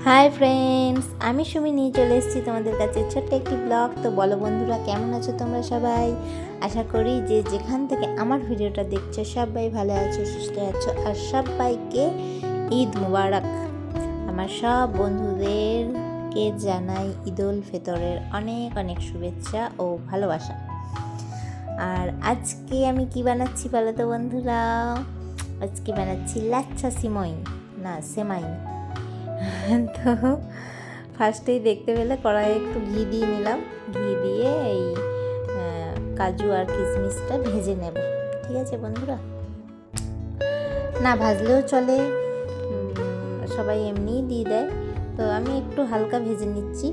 Hi friends, আমি সুমি নিয়ে চলে এসেছি তোমাদের কাছে ছোট্ট একটি ব্লগ। তো বলো বন্ধুরা, কেমন আছো তোমরা সবাই? আশা করি যে যেখান থেকে আমার ভিডিওটা দেখছো সবাই ভালো আছো, সুস্থ আছো, আর সবাইকে ঈদ মুবারক। আমার সব বন্ধুদেরকে জানাই ঈদ উল ফিতরের অনেক অনেক শুভেচ্ছা ও ভালোবাসা। আর আজকে আমি কি বানাচ্ছি বলো তো বন্ধুরা? আজকে বানাচ্ছি লাচ্ছা সেমাই। তো ফার্স্টেই দেখতে পেলে কড়াইয়ে একটু ঘি দিয়ে নিলাম। ঘি দিয়ে এই কাজু আর কিশমিশটা ভেজে নেব। ঠিক আছে বন্ধুরা, না ভাজলেও চলে, সবাই এমনিই দিয়ে দেয়, তো আমি একটু হালকা ভেজে নিচ্ছি।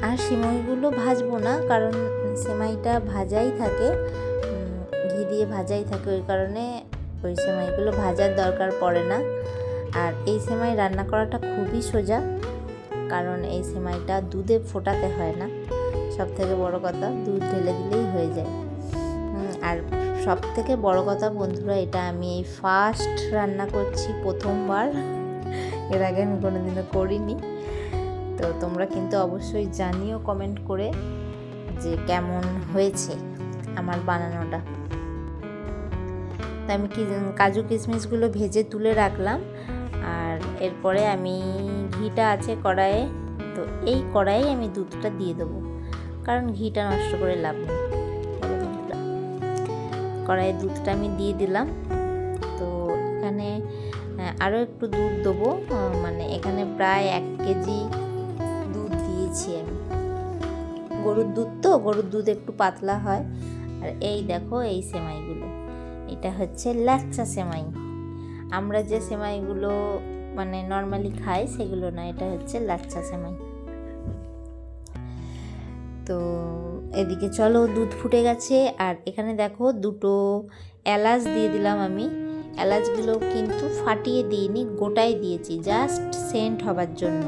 আর সিমাইগুলো ভাজবো না, কারণ সেমাইটা ভাজাই থাকে, ঘি দিয়ে ভাজাই থাকে, ওই কারণে ওই সেমাইগুলো ভাজার দরকার পড়ে না। আর এই সেমাই রান্না করাটা খুবই সোজা, কারণ এই সেমাইটা দুধে ফোটাতে হয় না। সব থেকে বড় কথা, দুধ ঢেলে দিলেই হয়ে যায়। আর সব থেকে বড় কথা বন্ধুরা, এটা আমি এই ফার্স্ট রান্না করছি, প্রথমবার। এর আগে আমি কোনোদিনও করিনি। তো তোমরা কিন্তু অবশ্যই জানিও কমেন্ট করে যে কেমন হয়েছে আমার বানানোটা। তো আমি কাজু কিশমিশগুলো ভেজে তুলে রাখলাম। আর এরপরে আমি ঘিটা আছে কড়াইয়ে, তো এই কড়াইয়ে আমি দুধটা দিয়ে দেবো, কারণ ঘিটা নষ্ট করে লাভ নেই। কড়াইয়ে দুধটা আমি দিয়ে দিলাম। তো এখানে আরও একটু দুধ দেবো, মানে এখানে প্রায় 1 কেজি দুধ দিয়েছি আমি। গরুর দুধ, তো গরুর দুধ একটু পাতলা হয়। আর এই দেখো এই সেমাইগুলো, এটা হচ্ছে লাচ্ছা সেমাই। আমরা যে সেমাইগুলো মানে নর্মালি খাই সেগুলো না, এটা হচ্ছে লাচ্ছা সেমাই। তো এদিকে চলো, দুধ ফুটে গেছে। আর এখানে দেখো 2টো এলাচ দিয়ে দিলাম আমি। এলাচগুলো কিন্তু ফাটিয়ে দিইনি, গোটাই দিয়েছি, জাস্ট সেন্ট হবার জন্য,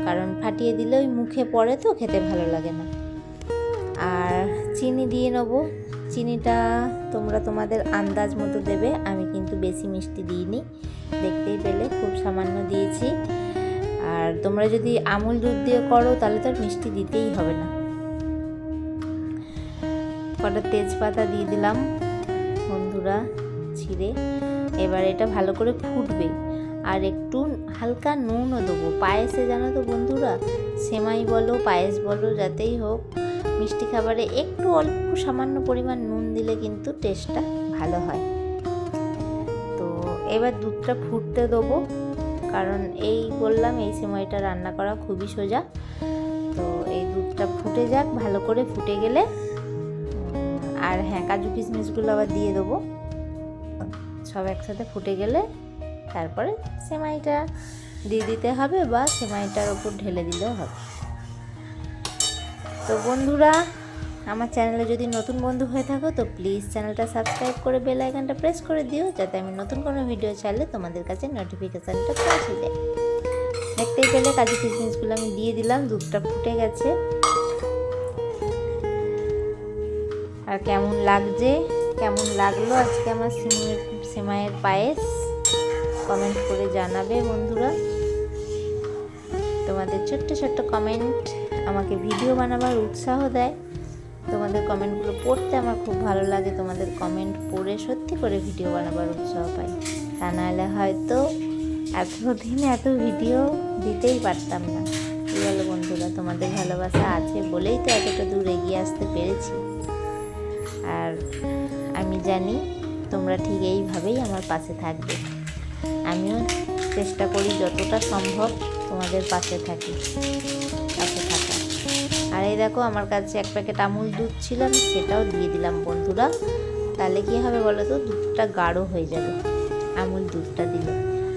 কারণ ফাটিয়ে দিলে ওই মুখে পড়ে তো খেতে ভালো লাগে না। আর চিনি দিয়ে নেবো। চিনিটা তোমরা তোমাদের আন্দাজ মতো দেবে, আমি কিন্তু বেশি মিষ্টি দিইনি, দেখতেই পেলে খুব সামান্য দিয়েছি। আর তোমরা যদি আমুল দুধ দিয়ে করো তাহলে তো আর মিষ্টি দিতেই হবে না। কটা তেজপাতা দিয়ে দিলাম বন্ধুরা ছিঁড়ে। এবার এটা ভালো করে ফুটবে। আর একটু হালকা নুনও দেবো পায়েসে, জানো তো বন্ধুরা, সেমাই বলো পায়েস বলো যাতেই হোক, মিষ্টি খাবারে একটু অল্প সামান্য পরিমাণ নুন দিলে কিন্তু টেস্টটা ভালো হয়। তো এবার দুধটা ফুটতে দেবো, কারণ এই বললাম এই সেমাইটা রান্না করা খুবই সোজা। তো এই দুধটা ফুটে যাক, ভালো করে ফুটে গেলে, আর হ্যাঁ কাজু কিশমিশগুলো আবার দিয়ে দেবো। সব একসাথে ফুটে গেলে তারপরে সেমাইটা দিয়ে দিতে হবে, বা সেমাইটার ওপর ঢেলে দিলেও হবে। তো বন্ধুরা, আমার চ্যানেলে যদি নতুন বন্ধু হয়ে থাকো তো প্লিজ চ্যানেলটা সাবস্ক্রাইব করে বেল আইকনটা প্রেস করে দিও, যাতে আমি নতুন কোনো ভিডিও ছাড়লে তোমাদের কাছে নোটিফিকেশানটা পৌঁছে যায়। দেখতেই পেলে কাজু কিশমিশগুলো আমি দিয়ে দিলাম, দুধটা ফুটে গেছে। আর কেমন লাগলো আজকে আমার সেমাইয়ের পায়েস, কমেন্ট করে জানাবে বন্ধুরা। তোমাদের ছোট্ট ছোট্ট কমেন্ট আমাকে ভিডিও বানাবার উৎসাহ দেয়। তোমাদের কমেন্টগুলো পড়তে আমার খুব ভালো লাগে। তোমাদের কমেন্ট পড়ে সত্যি করে ভিডিও বানাবার উৎসাহ পাই, তা নাহলে হয়তো এতদিন এত ভিডিও দিতেই পারতাম না। কি বলো বন্ধুরা, তোমাদের ভালোবাসা আছে বলেই তো এতটা দূর এগিয়ে আসতে পেরেছি। আর আমি জানি তোমরা ঠিক এইভাবেই আমার পাশে থাকবে। আমিও চেষ্টা করি যতটা সম্ভব তোমাদের পাশে থাকা। আর এই দেখো আমার কাছে 1 প্যাকেট আমুল দুধ ছিল, আমি সেটাও দিয়ে দিলাম বন্ধুরা। তাহলে কি হবে বলো তো, দুধটা গাঢ় হয়ে যাবে আমুল দুধটা দিলে।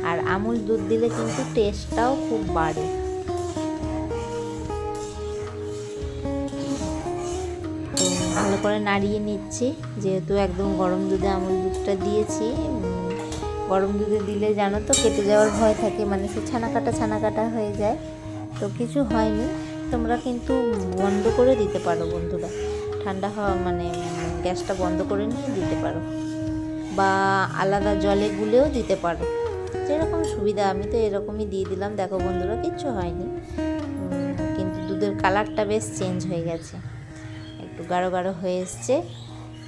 আর আমুল দুধ দিলে কিন্তু টেস্টটাও খুব বাড়ে। তো ভালো করে নাড়িয়ে নিচ্ছি, যেহেতু একদম গরম দুধে আমুল দুধটা দিয়েছি। গরম দুধে দিলে জানো তো কেটে যাওয়ার ভয় থাকে, মানে সে ছানা কাটা হয়ে যায়। তো কিছু হয়নি, তোমরা কিন্তু বন্ধ করে দিতে পারো বন্ধুরা, ঠান্ডা হওয়া মানে গ্যাসটা বন্ধ করে নিয়ে দিতে পারো, বা আলাদা জলে গুলেও দিতে পারো। যেরকম সুবিধা, আমি তো এরকমই দিয়ে দিলাম। দেখো বন্ধুরা, কিচ্ছু হয়নি, কিন্তু দুধের কালারটা বেশ চেঞ্জ হয়ে গেছে, একটু গাঢ় গাঢ় হয়ে এসছে।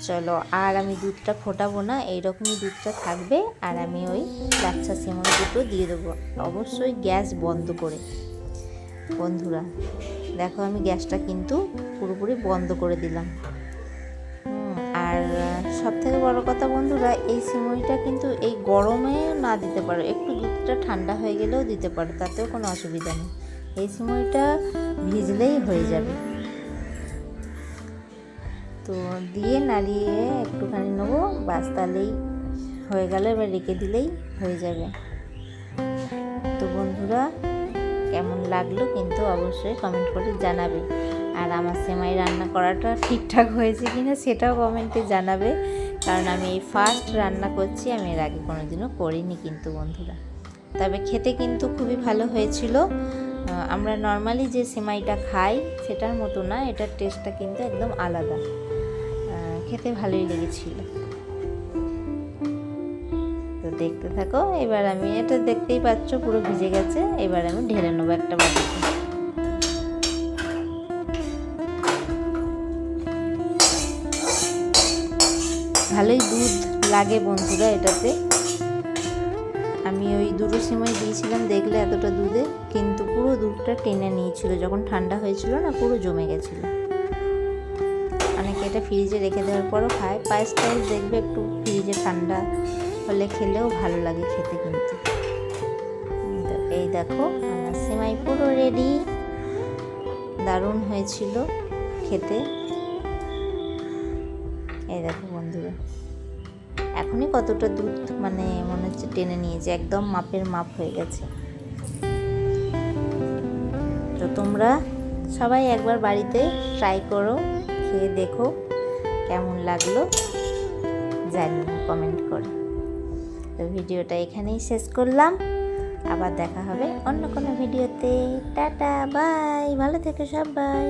চলো, আর আমি দুধটা ফোটাবো না, এইরকমই দুধটা থাকবে। আর আমি ওই লাচ্ছা সিমই দুটো দিয়ে দেবো, অবশ্যই গ্যাস বন্ধ করে। বন্ধুরা দেখো, আমি গ্যাসটা কিন্তু পুরোপুরি বন্ধ করে দিলাম। আর সবথেকে বড় কথা বন্ধুরা, এই সিমইটা কিন্তু এই গরমে না দিতে পারো, একটু দুধটা ঠান্ডা হয়ে গেলেও দিতে পারো, তাতেও কোনো অসুবিধা নেই। এই সিমইটা ভিজলেই হয়ে যাবে। তো দিয়ে নাড়িয়ে একটুখানি নেবো, বাস তাহলেই হয়ে গেল। এবার রেখে দিলেই হয়ে যাবে। তো বন্ধুরা, কেমন লাগলো কিন্তু অবশ্যই কমেন্ট করে জানাবে। আর আমার সেমাই রান্না করাটা ঠিকঠাক হয়েছে কিনা সেটাও কমেন্টে জানাবে, কারণ আমি এই ফার্স্ট রান্না করছি, আমি এর আগে কোনোদিনও করিনি কিন্তু বন্ধুরা। তবে খেতে কিন্তু খুবই ভালো হয়েছিল। আমরা নর্মালি যে সেমাইটা খাই সেটার মতো না, এটার টেস্টটা কিন্তু একদম আলাদা, খেতে ভালোই লেগেছিল। তো দেখতে থাকো। এবার আমি এটা দেখতেই পাচ্ছ পুরো ভিজে গেছে, এবার আমি ঢেলে নেবো একটা বাটিতে। ভালোই দুধ লাগে বন্ধুরা এটাতে। আমি ওই দুটো সিমই দিয়েছিলাম, দেখলে এতটা দুধে, কিন্তু পুরো দুধটা টেনে নিয়েছিল। যখন ঠান্ডা হয়েছিল না, পুরো জমে গেছিলো। অনেকে এটা ফ্রিজে রেখে দেওয়ার পরও খায়। পায়েস টাইস দেখবে একটু ফ্রিজে ঠান্ডা হলে খেলেও ভালো লাগে খেতে কিন্তু। এই দেখো, আমার সেমাই পুরো রেডি, দারুণ হয়েছিল খেতে। এই দেখো বন্ধুরা, এখনই কতটা দুধ মানে মনে হচ্ছে টেনে নিয়েছে, একদম মাপের মাপ হয়ে গেছে। তো তোমরা সবাই একবার বাড়িতে ট্রাই করো, খেয়ে দেখো কেমন লাগলো, জানিও কমেন্ট করে। তো ভিডিওটা এখানেই শেষ করলাম, আবার দেখা হবে অন্য কোনো ভিডিওতে। টাটা, বাই, ভালো থেকো সবাই।